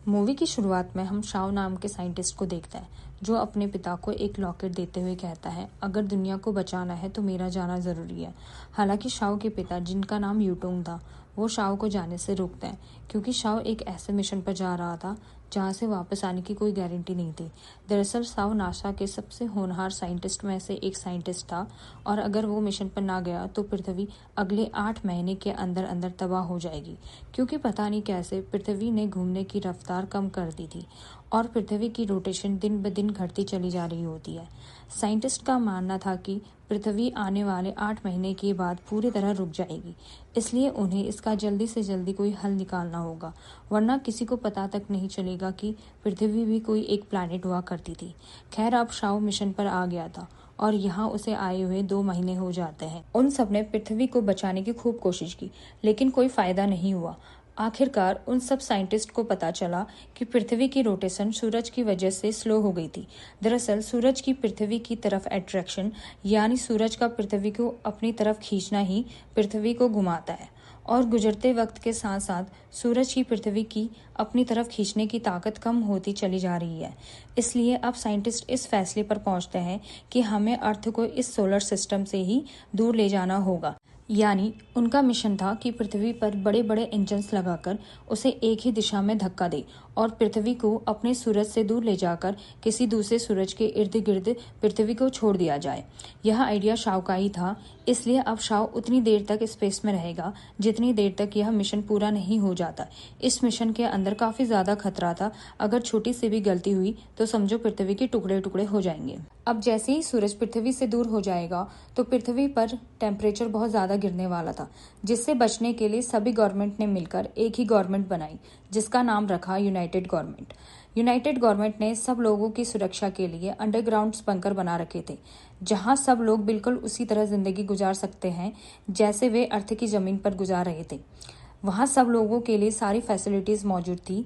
Movie की शुरुआत में हम शाओ नाम के साइंटिस्ट को देखते हैं जो अपने पिता को एक लॉकेट देते हुए कहता है, अगर दुनिया को बचाना है तो मेरा जाना ज़रूरी है। हालांकि शाओ के पिता, जिनका नाम यूटोंग था, वो शाओ को जाने से रोकते हैं क्योंकि शाओ एक ऐसे मिशन पर जा रहा था जहां से वापस आने की कोई गारंटी नहीं थी। दरअसल शाओ नासा के सबसे होनहार साइंटिस्ट में से एक साइंटिस्ट था और अगर वो मिशन पर ना गया तो पृथ्वी अगले 8 महीने के अंदर अंदर तबाह हो जाएगी, क्योंकि पता नहीं कैसे पृथ्वी ने घूमने की रफ्तार कम कर दी थी और पृथ्वी की रोटेशन दिन ब दिन घटती चली जा रही होती है। साइंटिस्ट का मानना था कि पृथ्वी आने वाले 8 महीने के बाद पूरी तरह रुक जाएगी, इसलिए उन्हें इसका जल्दी से जल्दी कोई हल निकालना होगा, वरना किसी को पता तक नहीं चलेगा कि पृथ्वी भी कोई एक प्लैनेट हुआ करती थी। खैर, अब शाओ मिशन पर आ गया था और यहाँ उसे आए हुए 2 महीने हो जाते हैं। उन सब ने पृथ्वी को बचाने की खूब कोशिश की, लेकिन कोई फायदा नहीं हुआ। आखिरकार उन सब साइंटिस्ट को पता चला कि पृथ्वी की रोटेशन सूरज की वजह से स्लो हो गई थी। दरअसल सूरज की पृथ्वी की तरफ अट्रैक्शन, यानी सूरज का पृथ्वी को अपनी तरफ खींचना ही पृथ्वी को घुमाता है, और गुजरते वक्त के साथ साथ सूरज की पृथ्वी की अपनी तरफ खींचने की ताकत कम होती चली जा रही है। इसलिए अब साइंटिस्ट इस फैसले पर पहुंचते हैं कि हमें अर्थ को इस सोलर सिस्टम से ही दूर ले जाना होगा। यानी उनका मिशन था कि पृथ्वी पर बड़े बड़े इंजन्स लगाकर उसे एक ही दिशा में धक्का दे और पृथ्वी को अपने सूरज से दूर ले जाकर किसी दूसरे सूरज के इर्द गिर्द पृथ्वी को छोड़ दिया जाए। यह आइडिया शाओ का ही था, इसलिए अब शाओ उतनी देर तक स्पेस में रहेगा जितनी देर तक यह मिशन पूरा नहीं हो जाता। इस मिशन के अंदर काफी ज्यादा खतरा था, अगर छोटी सी भी गलती हुई तो समझो पृथ्वी के टुकड़े टुकड़े हो जाएंगे। अब जैसे ही सूरज पृथ्वी से दूर हो जाएगा तो पृथ्वी पर टेम्परेचर बहुत ज्यादा गिरने वाला था, जिससे बचने के लिए सभी गवर्नमेंट ने मिलकर एक ही गवर्नमेंट बनाई, जिसका नाम रखा यूनाइटेड गवर्नमेंट। यूनाइटेड गवर्नमेंट ने सब लोगों की सुरक्षा के लिए अंडरग्राउंड बंकर बना रखे थे, जहां सब लोग बिल्कुल उसी तरह जिंदगी गुजार सकते हैं जैसे वे अर्थ की जमीन पर गुजार रहे थे। वहां सब लोगों के लिए सारी फैसिलिटीज मौजूद थी,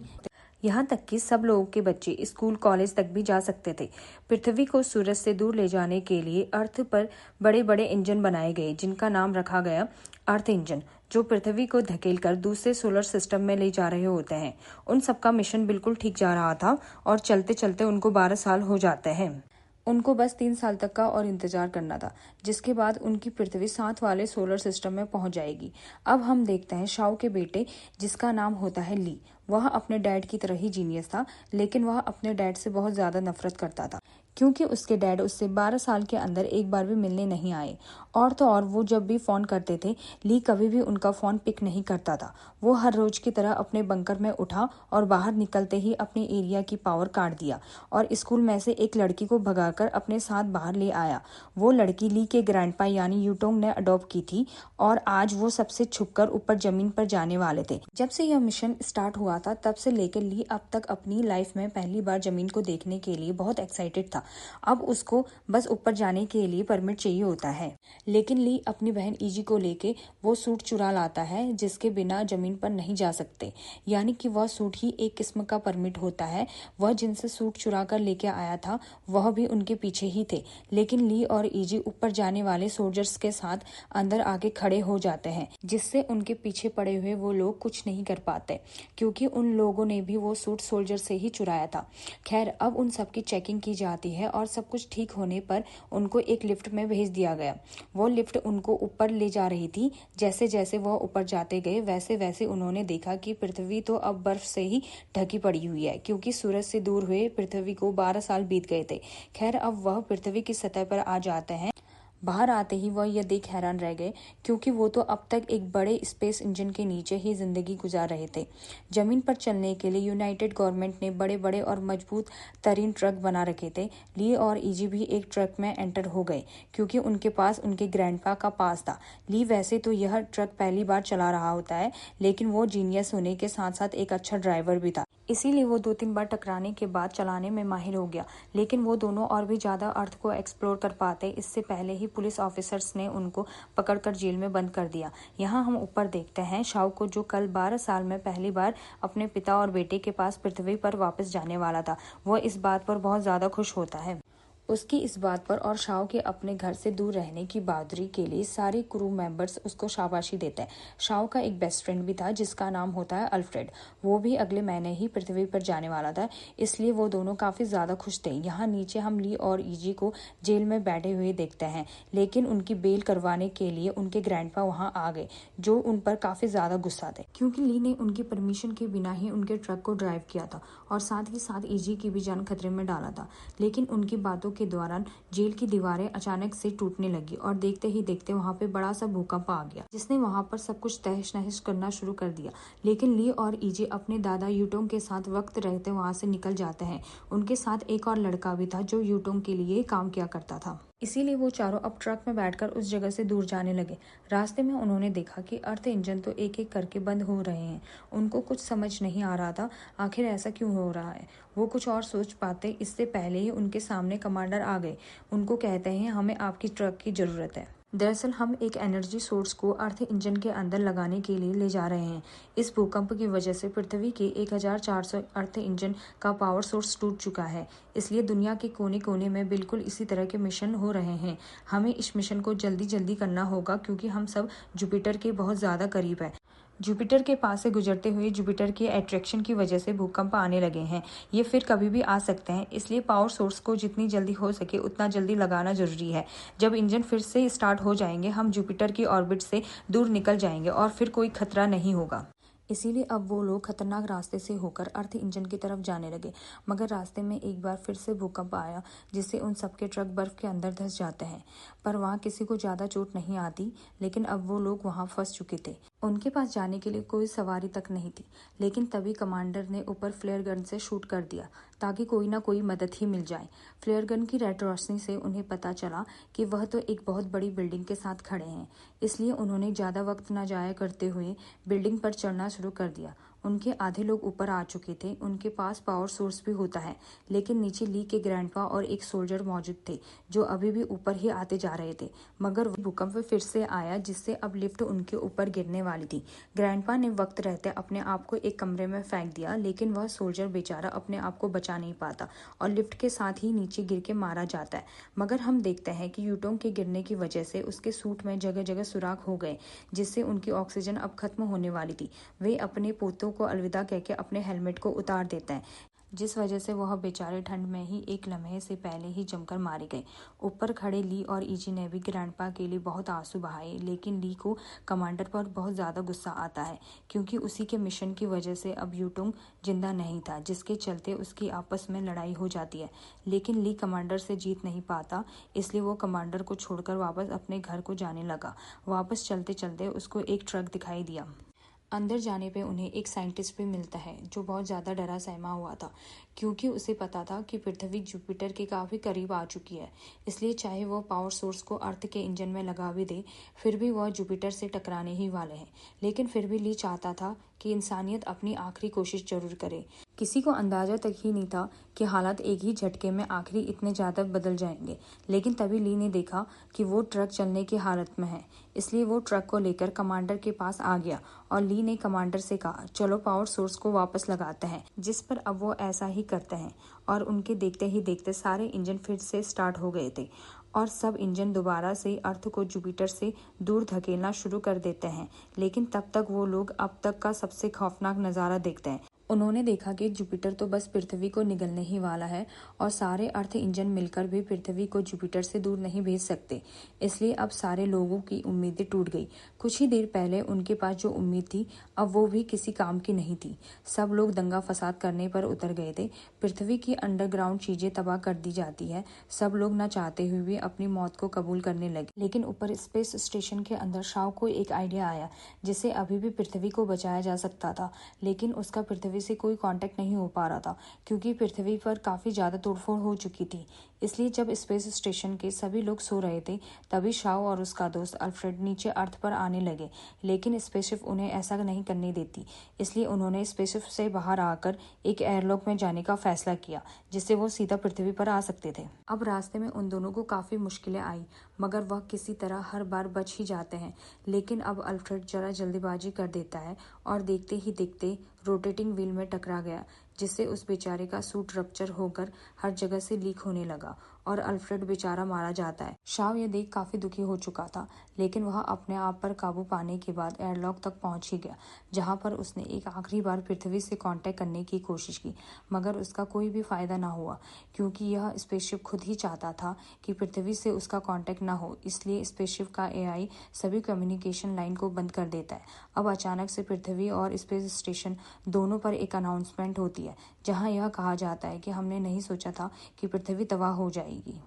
यहाँ तक कि सब लोगों के बच्चे स्कूल कॉलेज तक भी जा सकते थे। पृथ्वी को सूरज से दूर ले जाने के लिए अर्थ पर बड़े बड़े इंजन बनाए गए, जिनका नाम रखा गया अर्थ इंजन, जो पृथ्वी को धकेलकर दूसरे सोलर सिस्टम में ले जा रहे होते हैं। उन सबका मिशन बिल्कुल ठीक जा रहा था और चलते चलते उनको 12 साल हो जाते हैं। उनको बस 3 साल तक का और इंतजार करना था, जिसके बाद उनकी पृथ्वी 7 वाले सोलर सिस्टम में पहुंच जाएगी। अब हम देखते हैं शाओ के बेटे, जिसका नाम होता है ली। वह अपने डैड की तरह ही जीनियस था, लेकिन वह अपने डैड से बहुत ज्यादा नफरत करता था क्योंकि उसके डैड उससे 12 साल के अंदर एक बार भी मिलने नहीं आए। और तो और वो जब भी फोन करते थे, ली कभी भी उनका फोन पिक नहीं करता था। वो हर रोज की तरह अपने बंकर में उठा और बाहर निकलते ही अपने एरिया की पावर काट दिया और स्कूल में से एक लड़की को भगाकर अपने साथ बाहर ले आया। वो लड़की ली के ग्रैंडपा यानी यूटोंग ने अडॉप्ट की थी और आज वो सबसे छुपकर ऊपर जमीन पर जाने वाले थे। जब से यह मिशन स्टार्ट हुआ था तब से लेकर ली अब तक अपनी लाइफ में पहली बार जमीन को देखने के लिए बहुत एक्साइटेड था। अब उसको बस ऊपर जाने के लिए परमिट चाहिए होता है, लेकिन ली अपनी बहन ईजी को लेके वो सूट चुरा लाता है जिसके बिना जमीन पर नहीं जा सकते। यानी कि वह सूट ही एक किस्म का परमिट होता है। वह जिनसे सूट चुरा कर लेके आया था वह भी उनके पीछे ही थे, लेकिन ली और ईजी ऊपर जाने वाले सोल्जर्स के साथ अंदर आके खड़े हो जाते हैं, जिससे उनके पीछे पड़े हुए वो लोग कुछ नहीं कर पाते क्योंकि उन लोगों ने भी वो सूट सोल्जर से ही चुराया था। खैर, अब उन सबकी चेकिंग की जाती है और सब कुछ ठीक होने पर उनको एक लिफ्ट में भेज दिया गया। वो लिफ्ट उनको ऊपर ले जा रही थी। जैसे जैसे वह ऊपर जाते गए वैसे वैसे उन्होंने देखा कि पृथ्वी तो अब बर्फ से ही ढकी पड़ी हुई है, क्योंकि सूरज से दूर हुए पृथ्वी को 12 साल बीत गए थे। खैर, अब वह पृथ्वी की सतह पर आ जाते हैं। बाहर आते ही वह यह देख हैरान रह गए क्योंकि वो तो अब तक एक बड़े स्पेस इंजन के नीचे ही जिंदगी गुजार रहे थे। जमीन पर चलने के लिए यूनाइटेड गवर्नमेंट ने बड़े बड़े और मजबूत तरीन ट्रक बना रखे थे। ली और ईजी भी एक ट्रक में एंटर हो गए क्योंकि उनके पास उनके ग्रैंडपा का पास था। ली वैसे तो यह ट्रक पहली बार चला रहा होता है, लेकिन वो जीनियस होने के साथ साथ एक अच्छा ड्राइवर भी था, इसीलिए वो 2-3 बार टकराने के बाद चलाने में माहिर हो गया। लेकिन वो दोनों और भी ज्यादा अर्थ को एक्सप्लोर कर पाते इससे पहले ही पुलिस ऑफिसर्स ने उनको पकड़कर जेल में बंद कर दिया। यहाँ हम ऊपर देखते हैं शाओ को, जो कल 12 साल में पहली बार अपने पिता और बेटे के पास पृथ्वी पर वापस जाने वाला था। वो इस बात पर बहुत ज्यादा खुश होता है। उसकी इस बात पर और शाओ के अपने घर से दूर रहने की बहादुरी के लिए सारे क्रू मेंबर्स उसको शाबाशी देते हैं। शाओ का एक बेस्ट फ्रेंड भी था जिसका नाम होता है अल्फ्रेड। वो भी अगले महीने ही पृथ्वी पर जाने वाला था, इसलिए वो दोनों काफी ज्यादा खुश थे। यहाँ नीचे हम ली और ईजी को जेल में बैठे हुए देखते हैं, लेकिन उनकी बेल करवाने के लिए उनके ग्रैंडपा वहाँ आ गए, जो उन पर काफी ज्यादा गुस्सा थे क्योंकि ली ने उनकी परमिशन के बिना ही उनके ट्रक को ड्राइव किया था और साथ ही साथ ईजी की भी जान खतरे में डाला था। लेकिन उनकी बातों के दौरान जेल की दीवारें अचानक से टूटने लगी और देखते ही देखते वहाँ पे बड़ा सा भूकंप आ गया, जिसने वहाँ पर सब कुछ तहस नहस करना शुरू कर दिया। लेकिन ली और ईजे अपने दादा यूटोंग के साथ वक्त रहते वहाँ से निकल जाते हैं। उनके साथ एक और लड़का भी था जो यूटोंग के लिए काम किया करता था, इसीलिए वो चारों अब ट्रक में बैठकर उस जगह से दूर जाने लगे। रास्ते में उन्होंने देखा कि अर्थ इंजन तो एक एक करके बंद हो रहे हैं। उनको कुछ समझ नहीं आ रहा था आखिर ऐसा क्यों हो रहा है। वो कुछ और सोच पाते इससे पहले ही उनके सामने कमांडर आ गए। उनको कहते हैं हमें आपकी ट्रक की जरूरत है। दरअसल हम एक एनर्जी सोर्स को अर्थ इंजन के अंदर लगाने के लिए ले जा रहे हैं। इस भूकंप की वजह से पृथ्वी के 1400 अर्थ इंजन का पावर सोर्स टूट चुका है, इसलिए दुनिया के कोने कोने में बिल्कुल इसी तरह के मिशन हो रहे हैं। हमें इस मिशन को जल्दी जल्दी करना होगा क्योंकि हम सब जुपिटर के बहुत ज़्यादा करीब है। जुपिटर के पास से गुजरते हुए जुपिटर के अट्रैक्शन की वजह से भूकंप आने लगे हैं। ये फिर कभी भी आ सकते हैं, इसलिए पावर सोर्स को जितनी जल्दी हो सके उतना जल्दी लगाना जरूरी है। जब इंजन फिर से स्टार्ट हो जाएंगे हम जुपिटर की ऑर्बिट से दूर निकल जाएंगे और फिर कोई खतरा नहीं होगा। इसीलिए अब वो लोग खतरनाक रास्ते से होकर अर्थ इंजन की तरफ जाने लगे, मगर रास्ते में एक बार फिर से भूकंप आया जिससे उन सबके ट्रक बर्फ के अंदर धंस जाते हैं। पर वहाँ किसी को ज़्यादा चोट नहीं आती, लेकिन अब वो लोग वहाँ फंस चुके थे। उनके पास जाने के लिए कोई सवारी तक नहीं थी। लेकिन तभी कमांडर ने ऊपर फ्लेयर गन से शूट कर दिया ताकि कोई ना कोई मदद ही मिल जाए। फ्लेयर गन की रेड रोशनी से उन्हें पता चला कि वह तो एक बहुत बड़ी बिल्डिंग के साथ खड़े हैं, इसलिए उन्होंने ज़्यादा वक्त न जाया करते हुए बिल्डिंग पर चढ़ना शुरू कर दिया। उनके आधे लोग ऊपर आ चुके थे। उनके पास पावर सोर्स भी होता है, लेकिन नीचे ली के ग्रैंडपा और एक सोल्जर मौजूद थे जो अभी भी ऊपर ही आते जा रहे थे। मगर भूकंप फिर से आया जिससे अब लिफ्ट उनके ऊपर गिरने वाली थी। ग्रैंडपा ने वक्त रहते अपने आप को एक कमरे में फेंक दिया, लेकिन वह सोल्जर बेचारा अपने आप को बचा नहीं पाता और लिफ्ट के साथ ही नीचे गिर के मारा जाता है। मगर हम देखते हैं कि यूटोंग के गिरने की वजह से उसके सूट में जगह जगह सुराख हो गए, जिससे उनकी ऑक्सीजन अब खत्म होने वाली थी। वे अपने पोतों को अलविदा कहके अपने हेलमेट को उतार देते हैं, जिस वजह से वह बेचारे ठंड में ही एक लम्हे से पहले ही जमकर मारे गए। ऊपर खड़े ली और ईजी ने भी ग्रैंडपा के लिए बहुत आंसू बहाए, लेकिन ली को कमांडर पर बहुत ज़्यादा गुस्सा आता है क्योंकि उसी के मिशन की वजह से अब यूटोंग जिंदा नहीं था, जिसके चलते उसकी आपस में लड़ाई हो जाती है। लेकिन ली कमांडर से जीत नहीं पाता, इसलिए वो कमांडर को छोड़कर वापस अपने घर को जाने लगा। वापस चलते चलते उसको एक ट्रक दिखाई दिया। अंदर जाने पे उन्हें एक साइंटिस्ट भी मिलता है जो बहुत ज़्यादा डरा सहमा हुआ था क्योंकि उसे पता था कि पृथ्वी जुपिटर के काफ़ी करीब आ चुकी है। इसलिए चाहे वह पावर सोर्स को अर्थ के इंजन में लगा भी दे, फिर भी वह जुपिटर से टकराने ही वाले हैं। लेकिन फिर भी ली चाहता था कि इंसानियत अपनी आखिरी कोशिश जरूर करे। किसी को अंदाजा तक ही नहीं था कि हालात एक ही झटके में आखिरी इतने ज़्यादा बदल जाएंगे। लेकिन तभी ली ने देखा कि वो ट्रक चलने की हालत में है, इसलिए वो ट्रक को लेकर कमांडर के पास आ गया और ली ने कमांडर से कहा चलो पावर सोर्स को वापस लगाते हैं, जिस पर अब वो ऐसा ही करते हैं और उनके देखते ही देखते सारे इंजन फिर से स्टार्ट हो गए थे और सब इंजन दोबारा से अर्थ को जुपिटर से दूर धकेलना शुरू कर देते हैं। लेकिन तब तक वो लोग अब तक का सबसे खौफनाक नज़ारा देखते हैं। उन्होंने देखा कि जुपिटर तो बस पृथ्वी को निगलने ही वाला है और सारे अर्थ इंजन मिलकर भी पृथ्वी को जुपिटर से दूर नहीं भेज सकते। इसलिए अब सारे लोगों की उम्मीदें टूट गई। कुछ ही देर पहले उनके पास जो उम्मीद थी अब वो भी किसी काम की नहीं थी। सब लोग दंगा फसाद करने पर उतर गए थे। पृथ्वी की अंडरग्राउंड चीजें तबाह कर दी जाती है। सब लोग न चाहते हुए भी अपनी मौत को कबूल करने लगे। लेकिन ऊपर स्पेस स्टेशन के अंदर शाओ को एक आइडिया आया जिससे अभी भी पृथ्वी को बचाया जा सकता था, लेकिन उसका पृथ्वी से कोई कांटेक्ट नहीं हो पा रहा था क्योंकि पृथ्वी पर काफी ज्यादा तोड़फोड़ हो चुकी थी। इसलिए जब स्पेस स्टेशन के सभी लोग सो रहे थे तभी शाओ और उसका दोस्त अल्फ्रेड नीचे अर्थ पर आने लगे, लेकिन स्पेसशिप उन्हें ऐसा नहीं करने देती। इसलिए उन्होंने स्पेसशिप से बाहर आकर एक एयरलॉक में जाने का फैसला किया जिससे वो सीधा पृथ्वी पर आ सकते थे। अब रास्ते में उन दोनों को काफी मुश्किलें आई, मगर वह किसी तरह हर बार बच ही जाते हैं। लेकिन अब अल्फ्रेड जरा जल्दीबाजी कर देता है और देखते ही देखते रोटेटिंग व्हील में टकरा गया, जिससे उस बेचारे का सूट रप्चर होकर हर जगह से लीक होने लगा और अल्फ्रेड बेचारा मारा जाता है। शाव यह देख काफी दुखी हो चुका था, लेकिन वह अपने आप पर काबू पाने के बाद एयरलॉक तक पहुंच ही गया, जहां पर उसने एक आखिरी बार पृथ्वी से कांटेक्ट करने की कोशिश की, मगर उसका कोई भी फायदा ना हुआ, क्योंकि यह स्पेसशिप खुद ही चाहता था कि पृथ्वी से उसका कांटेक्ट ना हो। इसलिए स्पेसशिप का एआई सभी कम्युनिकेशन लाइन को बंद कर देता है। अब अचानक से पृथ्वी और स्पेस स्टेशन दोनों पर एक अनाउंसमेंट होती है, जहां यह कहा जाता है कि हमने नहीं सोचा था कि पृथ्वी तबाह हो जाएगी।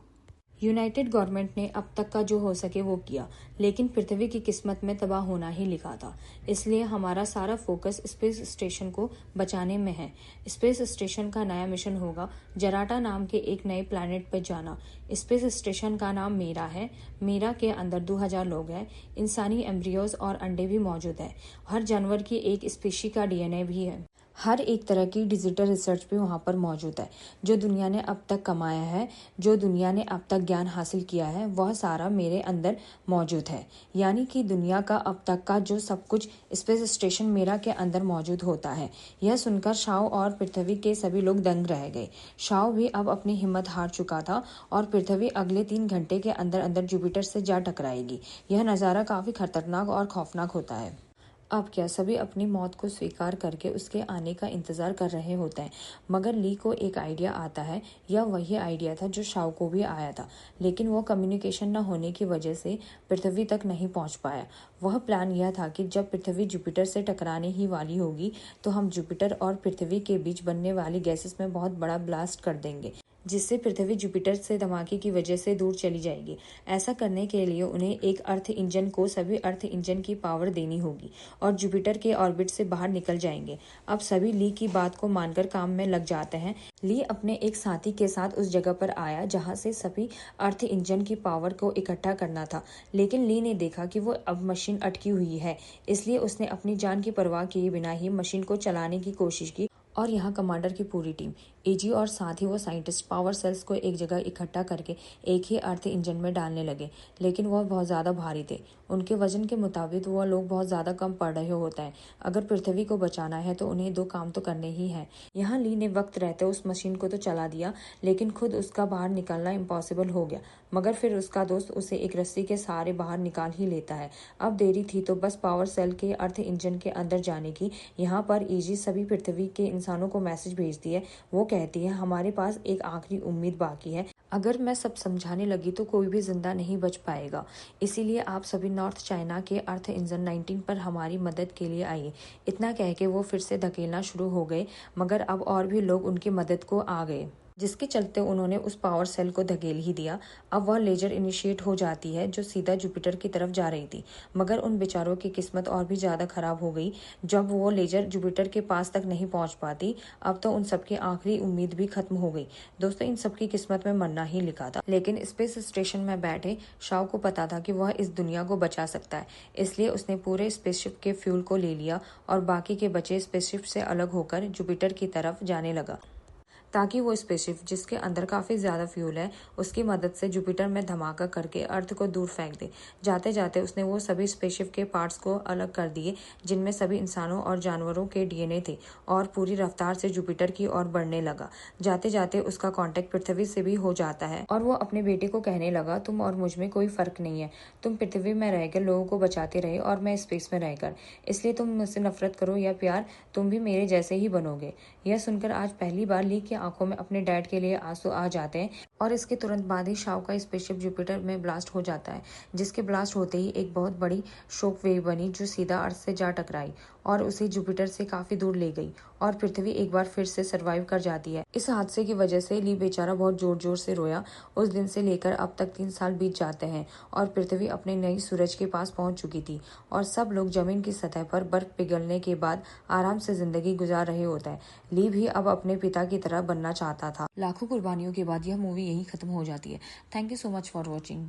यूनाइटेड गवर्नमेंट ने अब तक का जो हो सके वो किया, लेकिन पृथ्वी की किस्मत में तबाह होना ही लिखा था। इसलिए हमारा सारा फोकस स्पेस स्टेशन को बचाने में है। स्पेस स्टेशन का नया मिशन होगा जराटा नाम के एक नए प्लैनेट पर जाना। स्पेस स्टेशन का नाम मीरा है। मीरा के अंदर 2000 लोग हैं। इंसानी एम्ब्रियोज और अंडे भी मौजूद है। हर जानवर की एक स्पीशी का डीएनए भी है। हर एक तरह की डिजिटल रिसर्च भी वहाँ पर मौजूद है। जो दुनिया ने अब तक कमाया है, जो दुनिया ने अब तक ज्ञान हासिल किया है, वह सारा मेरे अंदर मौजूद है। यानी कि दुनिया का अब तक का जो सब कुछ स्पेस स्टेशन मीरा के अंदर मौजूद होता है। यह सुनकर शाओ और पृथ्वी के सभी लोग दंग रह गए। शाओ भी अब अपनी हिम्मत हार चुका था और पृथ्वी अगले 3 घंटे के अंदर अंदर जुपिटर से जा टकराएगी। यह नज़ारा काफी खतरनाक और खौफनाक होता है। अब क्या सभी अपनी मौत को स्वीकार करके उसके आने का इंतजार कर रहे होते हैं, मगर ली को एक आइडिया आता है। यह वही आइडिया था जो शाओ को भी आया था, लेकिन वो कम्युनिकेशन न होने की वजह से पृथ्वी तक नहीं पहुंच पाया। वह प्लान यह था कि जब पृथ्वी जुपिटर से टकराने ही वाली होगी तो हम जुपिटर और पृथ्वी के बीच बनने वाली गैसेस में बहुत बड़ा ब्लास्ट कर देंगे, जिससे पृथ्वी जुपिटर से धमाके की वजह से दूर चली जाएगी। ऐसा करने के लिए उन्हें एक अर्थ इंजन को सभी अर्थ इंजन की पावर देनी होगी और जुपिटर के ऑर्बिट से बाहर निकल जाएंगे। अब सभी ली की बात को मानकर काम में लग जाते हैं। ली अपने एक साथी के साथ उस जगह पर आया जहां से सभी अर्थ इंजन की पावर को इकट्ठा करना था, लेकिन ली ने देखा कि वो अब मशीन अटकी हुई है। इसलिए उसने अपनी जान की परवाह किए बिना ही मशीन को चलाने की कोशिश की और यहाँ कमांडर की पूरी टीम, एजी और साथ ही वो साइंटिस्ट पावर सेल्स को एक जगह इकट्ठा करके एक ही अर्थ इंजन में डालने लगे, लेकिन वह बहुत ज़्यादा भारी थे। उनके वजन के मुताबिक वह लोग बहुत ज़्यादा कम पड़ रहे होते हैं। अगर पृथ्वी को बचाना है तो उन्हें 2 काम तो करने ही हैं। यहाँ ली ने वक्त रहते उस मशीन को तो चला दिया, लेकिन खुद उसका बाहर निकलना इम्पॉसिबल हो गया। मगर फिर उसका दोस्त उसे एक रस्सी के सहारे बाहर निकाल ही लेता है। अब देरी थी तो बस पावर सेल के अर्थ इंजन के अंदर जाने की। यहाँ पर एजी सभी पृथ्वी के इंसानों को मैसेज भेजती है। वो कहती है, हमारे पास एक आखिरी उम्मीद बाकी है। अगर मैं सब समझाने लगी तो कोई भी जिंदा नहीं बच पाएगा। इसीलिए आप सभी नॉर्थ चाइना के अर्थ इंजन 19 पर हमारी मदद के लिए आइए। इतना कह के वो फिर से धकेलना शुरू हो गए, मगर अब और भी लोग उनकी मदद को आ गए, जिसके चलते उन्होंने उस पावर सेल को धकेल ही दिया। अब वह लेजर इनिशिएट हो जाती है जो सीधा जुपिटर की तरफ जा रही थी, मगर उन बेचारों की किस्मत और भी ज़्यादा खराब हो गई जब वो लेजर जुपिटर के पास तक नहीं पहुंच पाती। अब तो उन सबकी आखिरी उम्मीद भी खत्म हो गई। दोस्तों, इन सबकी किस्मत में मरना ही लिखा था, लेकिन स्पेस स्टेशन में बैठे शाओ को पता था कि वह इस दुनिया को बचा सकता है। इसलिए उसने पूरे स्पेसशिप के फ्यूल को ले लिया और बाकी के बचे स्पेसशिप से अलग होकर जुपिटर की तरफ जाने लगा, ताकि वो स्पेसशिप जिसके अंदर काफ़ी ज़्यादा फ्यूल है उसकी मदद से जुपिटर में धमाका करके अर्थ को दूर फेंक दे। जाते जाते उसने वो सभी स्पेसशिप के पार्ट्स को अलग कर दिए जिनमें सभी इंसानों और जानवरों के डीएनए थे, और पूरी रफ्तार से जुपिटर की ओर बढ़ने लगा। जाते जाते उसका कांटेक्ट पृथ्वी से भी हो जाता है और वो अपने बेटे को कहने लगा, तुम और मुझ में कोई फ़र्क नहीं है। तुम पृथ्वी में रहकर लोगों को बचाते रहे और मैं स्पेस में रहकर, इसलिए तुम मुझसे नफरत करो या प्यार, तुम भी मेरे जैसे ही बनोगे। यह सुनकर आज पहली बार ली की आंखों में अपने डैड के लिए आंसू आ जाते हैं और इसके तुरंत बाद ही शाओ का स्पेसशिप जुपिटर में ब्लास्ट हो जाता है, जिसके ब्लास्ट होते ही एक बहुत बड़ी शॉक वेव बनी जो सीधा अर्थ से जा टकराई और उसे जुपिटर से काफी दूर ले गई और पृथ्वी एक बार फिर से सरवाइव कर जाती है। इस हादसे की वजह से ली बेचारा बहुत जोर जोर से रोया। उस दिन से लेकर अब तक 3 साल बीत जाते हैं और पृथ्वी अपने नई सूरज के पास पहुंच चुकी थी और सब लोग जमीन की सतह पर बर्फ पिघलने के बाद आराम से जिंदगी गुजार रहे होते हैं। ली भी अब अपने पिता की तरह बनना चाहता था। लाखों कुर्बानियों के बाद यह मूवी यहीं खत्म हो जाती है। Thank you so much for watching.